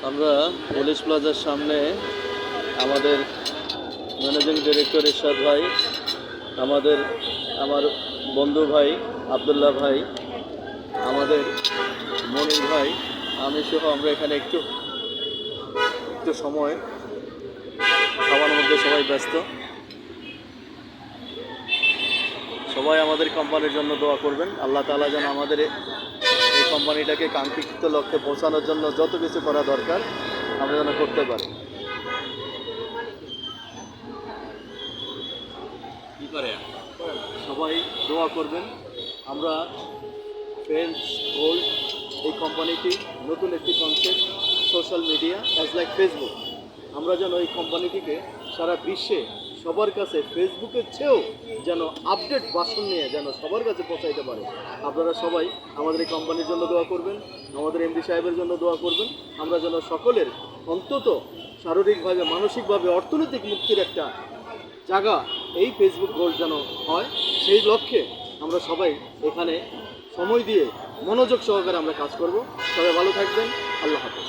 আমরা পুলিশ প্লাজার সামনে আমাদের ম্যানেজিং ডিরেক্টর ইরশাদ ভাই, আমার বন্ধু ভাই আবদুল্লাহ ভাই, আমাদের মনির ভাই, আমি সহ আমরা এখানে একটু সময় খাওয়ার মধ্যে সবাই ব্যস্ত। সবাই আমাদের কোম্পানির জন্য দোয়া করবেন। আল্লাহ তাআলা যেন আমাদের এই কোম্পানিটাকে কাঙ্ক্ষিত লক্ষ্যে পৌঁছানোর জন্য যত কিছু করা দরকার আমরা যেন করতে পারি। সবাই দোয়া করবেন। আমরা ফ্রেন্ডস গোল্ড এই কোম্পানিটি নতুন একটি concept, social media as like Facebook. আমরা যেন এই কোম্পানিটিকে সারা বিশ্বে সবার কাছে ফেসবুকের চেয়েও যেন আপডেট ভার্সন নিয়ে যেন সবার কাছে পৌঁছাইতে পারে। আপনারা সবাই আমাদের এই কোম্পানির জন্য দোয়া করবেন, আমাদের এমডি সাহেবের জন্য দোয়া করবেন। আমরা যেন সকলের অন্তত শারীরিকভাবে, মানসিকভাবে, অর্থনৈতিক মুক্তির একটা জায়গা এই ফেসবুক গোল্ড যেন হয়, সেই লক্ষ্যে আমরা সবাই এখানে সময় দিয়ে মনোযোগ সহকারে আমরা কাজ করব। সবাই ভালো থাকবেন। আল্লাহ হাফেজ।